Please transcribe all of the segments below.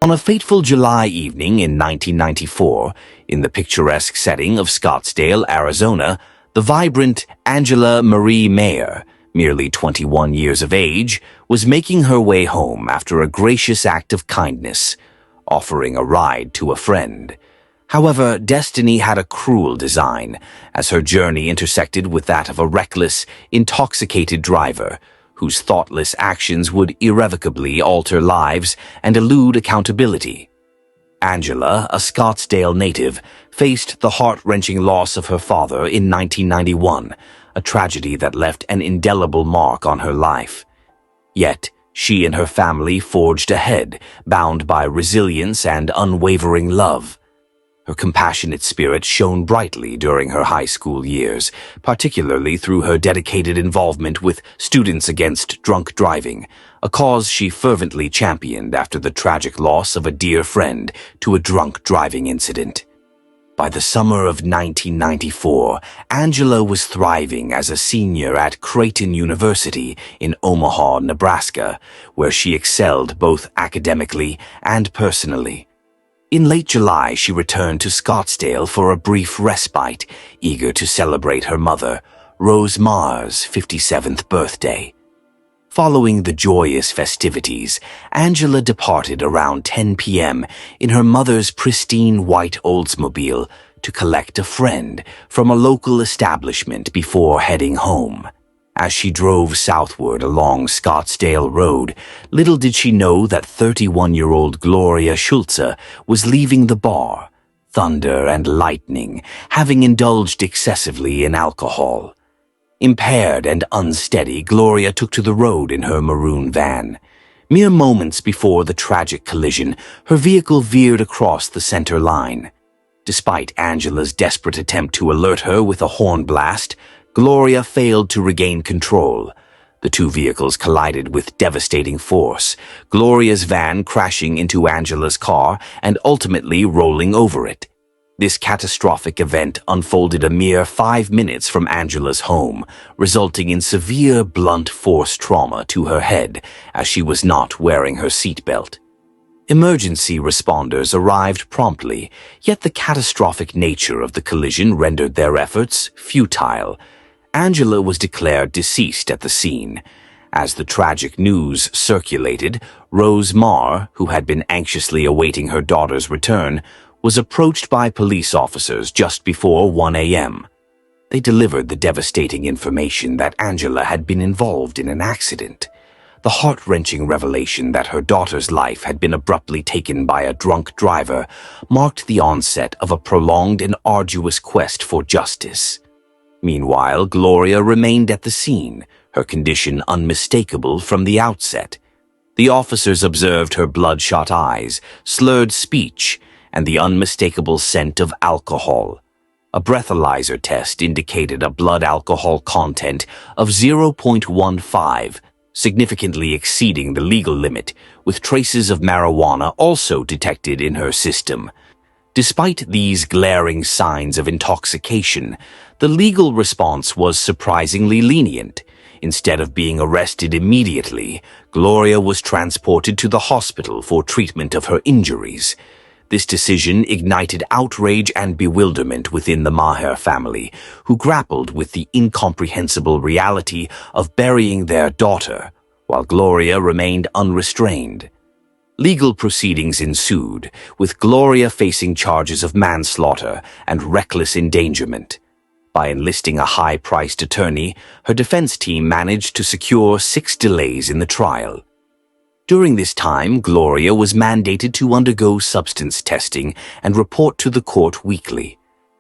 On a fateful July evening in 1994, in the picturesque setting of Scottsdale, Arizona, the vibrant Angela Maher, merely 21 years of age, was making her way home after a gracious act of kindness, offering a ride to a friend. However, destiny had a cruel design, as her journey intersected with that of a reckless, intoxicated driver, whose thoughtless actions would irrevocably alter lives and elude accountability. Angela, a Scottsdale native, faced the heart-wrenching loss of her father in 1991, a tragedy that left an indelible mark on her life. Yet, she and her family forged ahead, bound by resilience and unwavering love. Her compassionate spirit shone brightly during her high school years, particularly through her dedicated involvement with Students Against Drunk Driving, a cause she fervently championed after the tragic loss of a dear friend to a drunk driving incident. By the summer of 1994, Angela was thriving as a senior at Creighton University in Omaha, Nebraska, where she excelled both academically and personally. In late July, she returned to Scottsdale for a brief respite, eager to celebrate her mother, Rose Maher's 57th birthday. Following the joyous festivities, Angela departed around 10 p.m. in her mother's pristine white Oldsmobile to collect a friend from a local establishment before heading home. As she drove southward along Scottsdale Road, little did she know that 31-year-old Gloria Schulze was leaving the bar, thunder and lightning, having indulged excessively in alcohol. Impaired and unsteady, Gloria took to the road in her maroon van. Mere moments before the tragic collision, her vehicle veered across the center line. Despite Angela's desperate attempt to alert her with a horn blast, Gloria failed to regain control. The two vehicles collided with devastating force, Gloria's van crashing into Angela's car and ultimately rolling over it. This catastrophic event unfolded a mere 5 minutes from Angela's home, resulting in severe blunt force trauma to her head as she was not wearing her seatbelt. Emergency responders arrived promptly, yet the catastrophic nature of the collision rendered their efforts futile. Angela was declared deceased at the scene. As the tragic news circulated, Rose Maher, who had been anxiously awaiting her daughter's return, was approached by police officers just before 1 a.m. They delivered the devastating information that Angela had been involved in an accident. The heart-wrenching revelation that her daughter's life had been abruptly taken by a drunk driver marked the onset of a prolonged and arduous quest for justice. Meanwhile, Gloria remained at the scene, her condition unmistakable from the outset. The officers observed her bloodshot eyes, slurred speech, and the unmistakable scent of alcohol. A breathalyzer test indicated a blood alcohol content of 0.15, significantly exceeding the legal limit, with traces of marijuana also detected in her system. Despite these glaring signs of intoxication, the legal response was surprisingly lenient. Instead of being arrested immediately, Gloria was transported to the hospital for treatment of her injuries. This decision ignited outrage and bewilderment within the Maher family, who grappled with the incomprehensible reality of burying their daughter, while Gloria remained unrestrained. Legal proceedings ensued, with Gloria facing charges of manslaughter and reckless endangerment. By enlisting a high-priced attorney, her defense team managed to secure 6 delays in the trial. During this time, Gloria was mandated to undergo substance testing and report to the court weekly.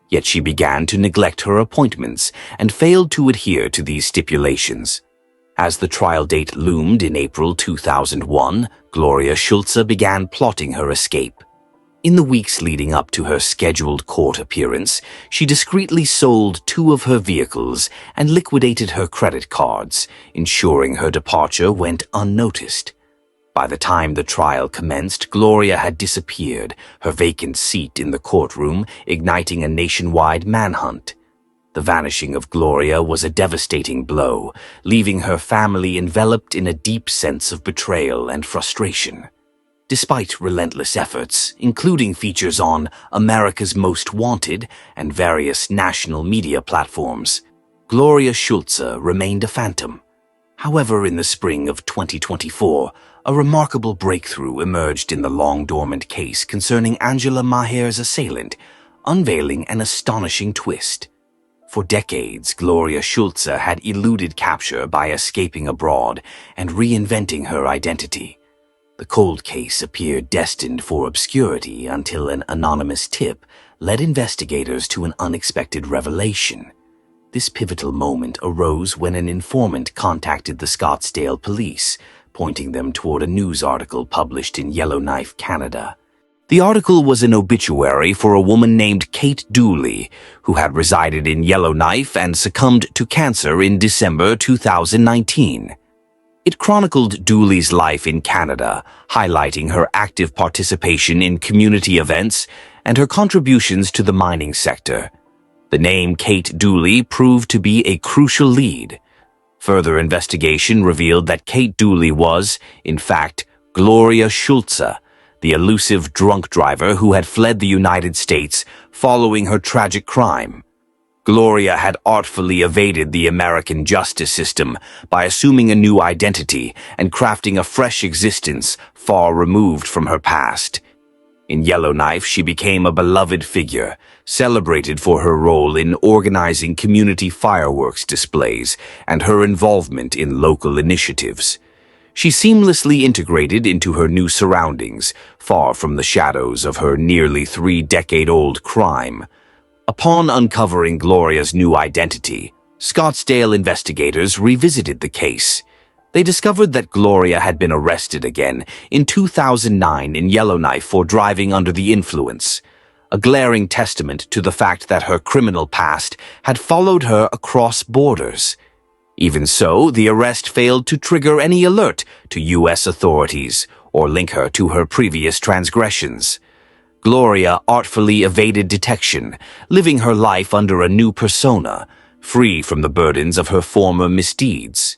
Yet she began to neglect her appointments and failed to adhere to these stipulations. As the trial date loomed in April 2001, Gloria Schulze began plotting her escape. In the weeks leading up to her scheduled court appearance, she discreetly sold 2 of her vehicles and liquidated her credit cards, ensuring her departure went unnoticed. By the time the trial commenced, Gloria had disappeared, her vacant seat in the courtroom igniting a nationwide manhunt. The vanishing of Gloria was a devastating blow, leaving her family enveloped in a deep sense of betrayal and frustration. Despite relentless efforts, including features on America's Most Wanted and various national media platforms, Gloria Schulze remained a phantom. However, in the spring of 2024, a remarkable breakthrough emerged in the long-dormant case concerning Angela Maher's assailant, unveiling an astonishing twist. For decades, Gloria Schulze had eluded capture by escaping abroad and reinventing her identity. The cold case appeared destined for obscurity until an anonymous tip led investigators to an unexpected revelation. This pivotal moment arose when an informant contacted the Scottsdale police, pointing them toward a news article published in Yellowknife, Canada. The article was an obituary for a woman named Kate Dooley, who had resided in Yellowknife and succumbed to cancer in December 2019. It chronicled Dooley's life in Canada, highlighting her active participation in community events and her contributions to the mining sector. The name Kate Dooley proved to be a crucial lead. Further investigation revealed that Kate Dooley was, in fact, Gloria Schulze, the elusive drunk driver who had fled the United States following her tragic crime. Gloria had artfully evaded the American justice system by assuming a new identity and crafting a fresh existence far removed from her past. In Yellowknife, she became a beloved figure, celebrated for her role in organizing community fireworks displays and her involvement in local initiatives. She seamlessly integrated into her new surroundings, far from the shadows of her nearly 3-decade-old crime. Upon uncovering Gloria's new identity, Scottsdale investigators revisited the case. They discovered that Gloria had been arrested again in 2009 in Yellowknife for driving under the influence, a glaring testament to the fact that her criminal past had followed her across borders. Even so, the arrest failed to trigger any alert to U.S. authorities or link her to her previous transgressions. Gloria artfully evaded detection, living her life under a new persona, free from the burdens of her former misdeeds.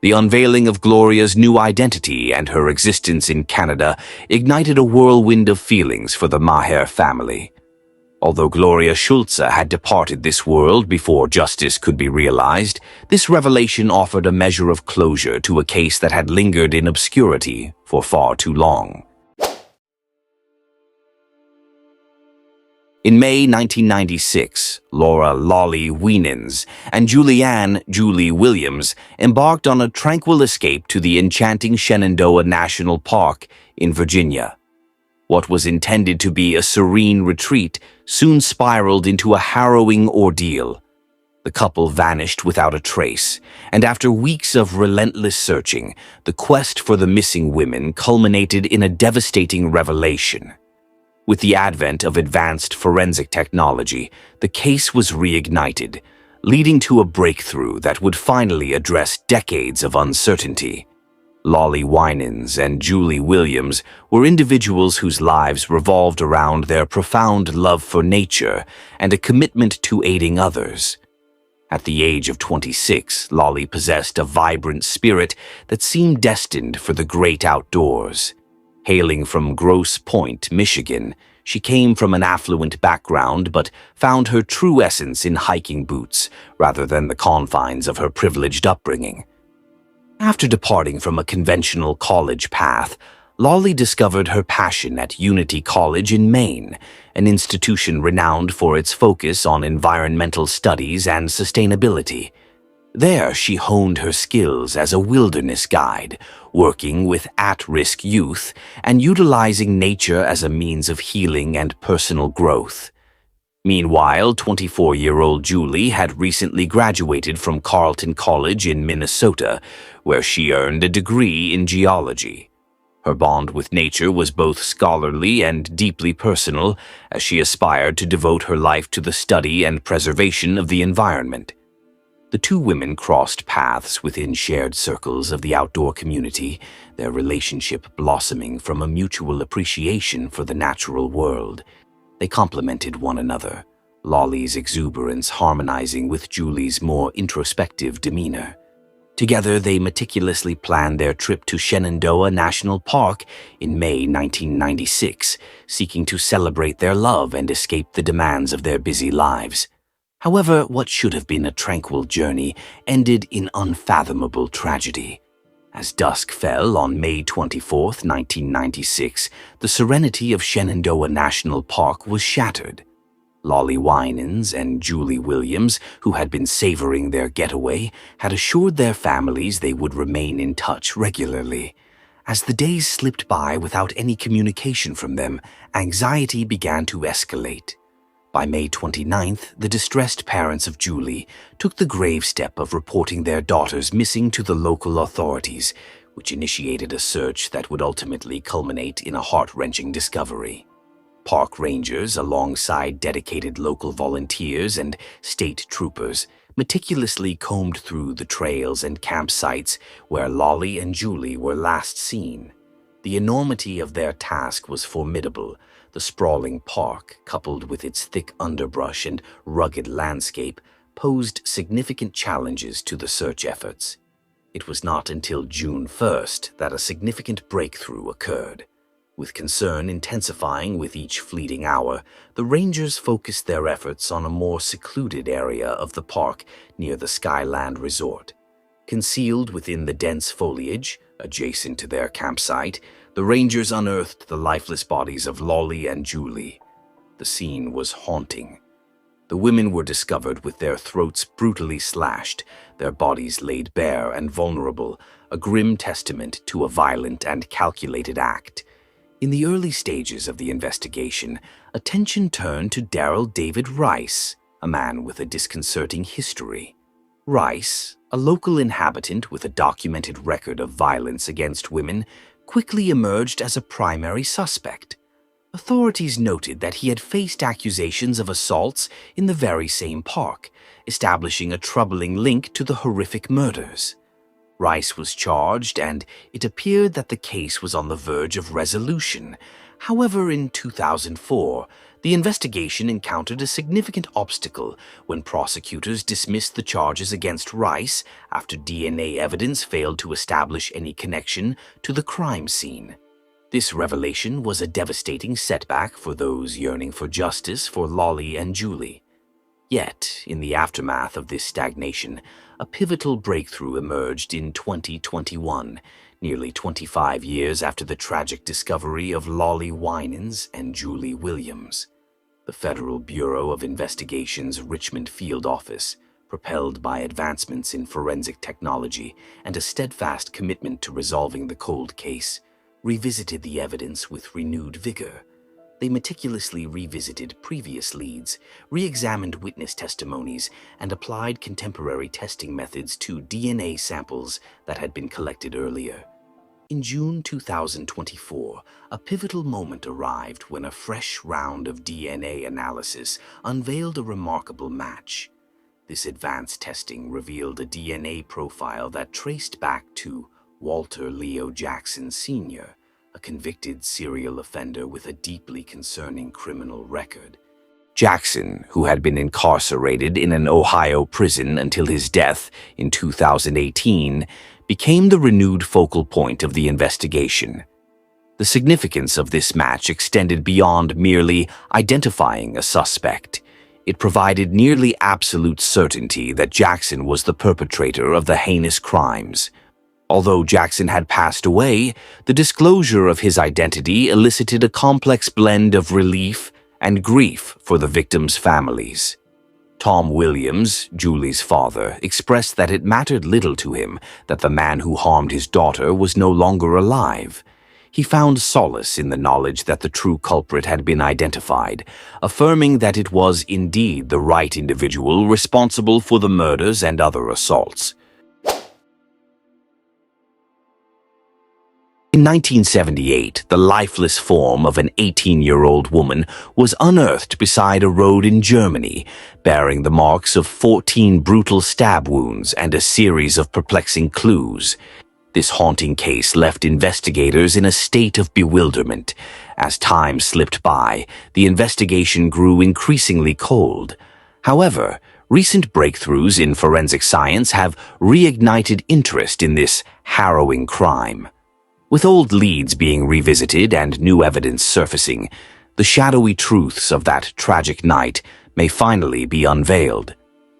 The unveiling of Gloria's new identity and her existence in Canada ignited a whirlwind of feelings for the Maher family. Although Gloria Schulze had departed this world before justice could be realized, this revelation offered a measure of closure to a case that had lingered in obscurity for far too long. In May 1996, Laura "Lolly" Wienans and Julianne "Julie" Williams embarked on a tranquil escape to the enchanting Shenandoah National Park in Virginia. What was intended to be a serene retreat soon spiraled into a harrowing ordeal. The couple vanished without a trace, and after weeks of relentless searching, the quest for the missing women culminated in a devastating revelation. With the advent of advanced forensic technology, the case was reignited, leading to a breakthrough that would finally address decades of uncertainty. Lolly Winans and Julie Williams were individuals whose lives revolved around their profound love for nature and a commitment to aiding others. At the age of 26, Lolly possessed a vibrant spirit that seemed destined for the great outdoors. Hailing from Grosse Pointe, Michigan, she came from an affluent background but found her true essence in hiking boots rather than the confines of her privileged upbringing. After departing from a conventional college path, Lolly discovered her passion at Unity College in Maine, an institution renowned for its focus on environmental studies and sustainability. There, she honed her skills as a wilderness guide, working with at-risk youth and utilizing nature as a means of healing and personal growth. Meanwhile, 24-year-old Julie had recently graduated from Carleton College in Minnesota, where she earned a degree in geology. Her bond with nature was both scholarly and deeply personal, as she aspired to devote her life to the study and preservation of the environment. The two women crossed paths within shared circles of the outdoor community, their relationship blossoming from a mutual appreciation for the natural world. They complemented one another, Lolly's exuberance harmonizing with Julie's more introspective demeanor. Together, they meticulously planned their trip to Shenandoah National Park in May 1996, seeking to celebrate their love and escape the demands of their busy lives. However, what should have been a tranquil journey ended in unfathomable tragedy. As dusk fell on May 24, 1996, the serenity of Shenandoah National Park was shattered. Lolly Winans and Julie Williams, who had been savoring their getaway, had assured their families they would remain in touch regularly. As the days slipped by without any communication from them, anxiety began to escalate. By May 29th, the distressed parents of Julie took the grave step of reporting their daughters missing to the local authorities, which initiated a search that would ultimately culminate in a heart-wrenching discovery. Park rangers, alongside dedicated local volunteers and state troopers, meticulously combed through the trails and campsites where Lolly and Julie were last seen. The enormity of their task was formidable. The sprawling park, coupled with its thick underbrush and rugged landscape, posed significant challenges to the search efforts. It was not until June 1st that a significant breakthrough occurred. With concern intensifying with each fleeting hour, the rangers focused their efforts on a more secluded area of the park near the Skyland Resort. Concealed within the dense foliage, adjacent to their campsite, the rangers unearthed the lifeless bodies of Lolly and Julie. The scene was haunting. The women were discovered with their throats brutally slashed, their bodies laid bare and vulnerable, a grim testament to a violent and calculated act. In the early stages of the investigation, attention turned to Darrell David Rice, a man with a disconcerting history. Rice, a local inhabitant with a documented record of violence against women, quickly emerged as a primary suspect. Authorities noted that he had faced accusations of assaults in the very same park, establishing a troubling link to the horrific murders. Rice was charged, and it appeared that the case was on the verge of resolution. However, in 2004, the investigation encountered a significant obstacle when prosecutors dismissed the charges against Rice after DNA evidence failed to establish any connection to the crime scene. This revelation was a devastating setback for those yearning for justice for Lolly and Julie. Yet, in the aftermath of this stagnation, a pivotal breakthrough emerged in 2021, nearly 25 years after the tragic discovery of Lolly Winans and Julie Williams. The Federal Bureau of Investigation's Richmond Field Office, propelled by advancements in forensic technology and a steadfast commitment to resolving the cold case, revisited the evidence with renewed vigor. They meticulously revisited previous leads, re-examined witness testimonies, and applied contemporary testing methods to DNA samples that had been collected earlier. In June 2024, a pivotal moment arrived when a fresh round of DNA analysis unveiled a remarkable match. This advanced testing revealed a DNA profile that traced back to Walter Leo Jackson Sr., a convicted serial offender with a deeply concerning criminal record. Jackson, who had been incarcerated in an Ohio prison until his death in 2018, became the renewed focal point of the investigation. The significance of this match extended beyond merely identifying a suspect. It provided nearly absolute certainty that Jackson was the perpetrator of the heinous crimes. Although Jackson had passed away, the disclosure of his identity elicited a complex blend of relief and grief for the victims' families. Tom Williams, Julie's father, expressed that it mattered little to him that the man who harmed his daughter was no longer alive. He found solace in the knowledge that the true culprit had been identified, affirming that it was indeed the right individual responsible for the murders and other assaults. In 1978, the lifeless form of an 18-year-old woman was unearthed beside a road in Germany, bearing the marks of 14 brutal stab wounds and a series of perplexing clues. This haunting case left investigators in a state of bewilderment. As time slipped by, the investigation grew increasingly cold. However, Recent breakthroughs in forensic science have reignited interest in this harrowing crime. With old leads being revisited and new evidence surfacing, the shadowy truths of that tragic night may finally be unveiled.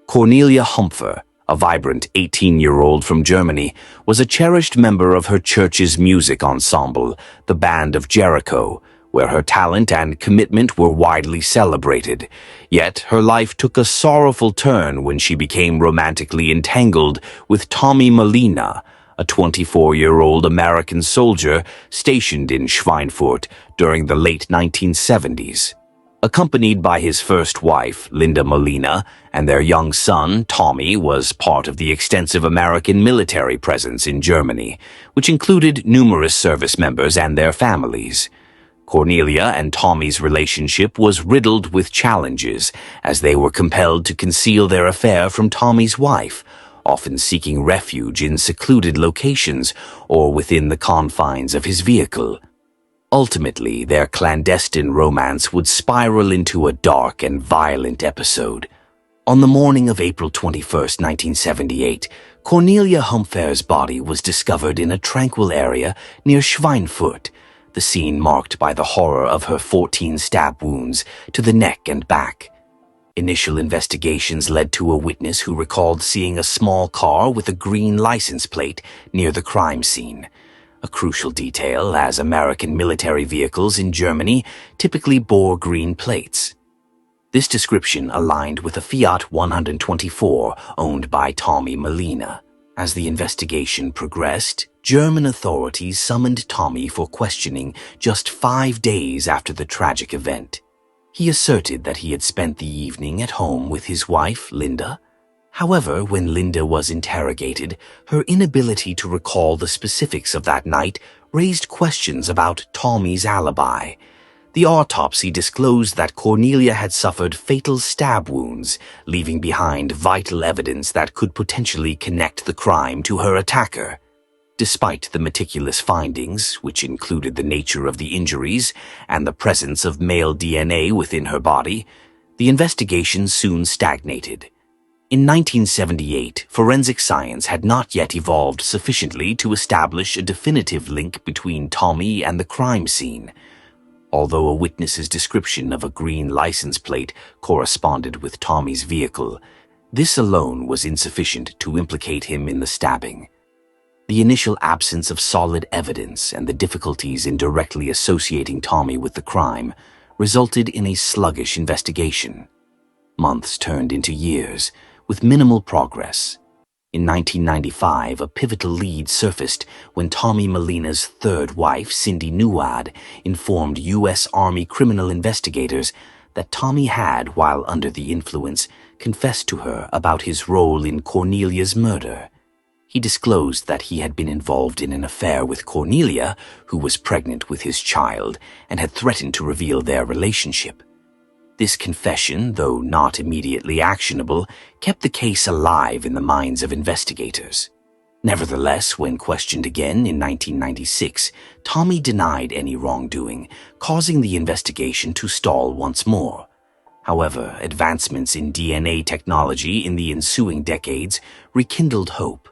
Cornelia Hemer, a vibrant 18-year-old from Germany, was a cherished member of her church's music ensemble, the Band of Jericho, where her talent and commitment were widely celebrated. Yet her life took a sorrowful turn when she became romantically entangled with Tommy Molina, a 24-year-old American soldier stationed in Schweinfurt during the late 1970s. Accompanied by his first wife, Linda Molina, and their young son, Tommy, was part of the extensive American military presence in Germany, which included numerous service members and their families. Cornelia and Tommy's relationship was riddled with challenges, as they were compelled to conceal their affair from Tommy's wife, often seeking refuge in secluded locations or within the confines of his vehicle. Ultimately, their clandestine romance would spiral into a dark and violent episode. On the morning of April 21, 1978, Cornelia Hemer's body was discovered in a tranquil area near Schweinfurt, the scene marked by the horror of her 14 stab wounds to the neck and back. Initial investigations led to a witness who recalled seeing a small car with a green license plate near the crime scene, a crucial detail as American military vehicles in Germany typically bore green plates. This description aligned with a Fiat 124 owned by Tommy Molina. As the investigation progressed, German authorities summoned Tommy for questioning just 5 days after the tragic event. He asserted that he had spent the evening at home with his wife, Linda. However, when Linda was interrogated, her inability to recall the specifics of that night raised questions about Tommy's alibi. The autopsy disclosed that Cornelia had suffered fatal stab wounds, leaving behind vital evidence that could potentially connect the crime to her attacker. Despite the meticulous findings, which included the nature of the injuries and the presence of male DNA within her body, the investigation soon stagnated. In 1978, forensic science had not yet evolved sufficiently to establish a definitive link between Tommy and the crime scene. Although a witness's description of a green license plate corresponded with Tommy's vehicle, this alone was insufficient to implicate him in the stabbing. The initial absence of solid evidence and the difficulties in directly associating Tommy with the crime resulted in a sluggish investigation. Months turned into years, with minimal progress. In 1995, a pivotal lead surfaced when Tommy Molina's third wife, Cindy Neuad, informed U.S. Army criminal investigators that Tommy had, while under the influence, confessed to her about his role in Cornelia's murder. He disclosed that he had been involved in an affair with Cornelia, who was pregnant with his child, and had threatened to reveal their relationship. This confession, though not immediately actionable, kept the case alive in the minds of investigators. Nevertheless, when questioned again in 1996, Tommy denied any wrongdoing, causing the investigation to stall once more. However, advancements in DNA technology in the ensuing decades rekindled hope.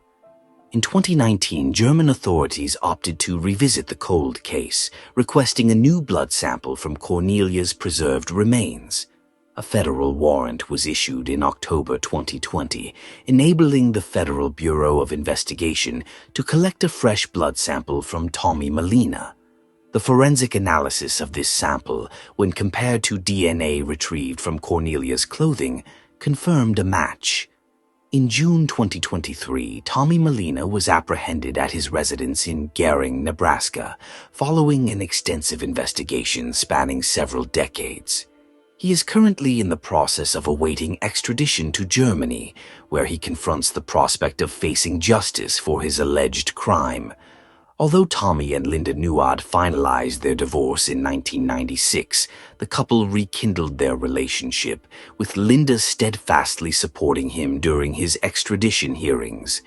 In 2019, German authorities opted to revisit the cold case, requesting a new blood sample from Cornelia's preserved remains. A federal warrant was issued in October 2020, enabling the Federal Bureau of Investigation to collect a fresh blood sample from Tommy Molina. The forensic analysis of this sample, when compared to DNA retrieved from Cornelia's clothing, confirmed a match. In June 2023, Tommy Molina was apprehended at his residence in Gering, Nebraska, following an extensive investigation spanning several decades. He is currently in the process of awaiting extradition to Germany, where he confronts the prospect of facing justice for his alleged crime. Although Tommy and Linda Neuad finalized their divorce in 1996, the couple rekindled their relationship, with Linda steadfastly supporting him during his extradition hearings.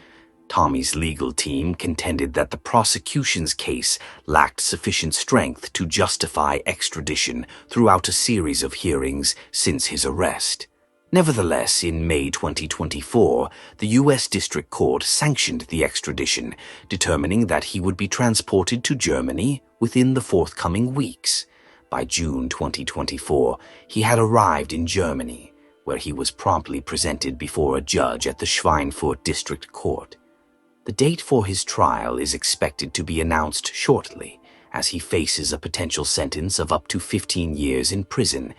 Tommy's legal team contended that the prosecution's case lacked sufficient strength to justify extradition throughout a series of hearings since his arrest. Nevertheless, in May 2024, the U.S. District Court sanctioned the extradition, determining that he would be transported to Germany within the forthcoming weeks. By June 2024, he had arrived in Germany, where he was promptly presented before a judge at the Schweinfurt District Court. The date for his trial is expected to be announced shortly, as he faces a potential sentence of up to 15 years in prison,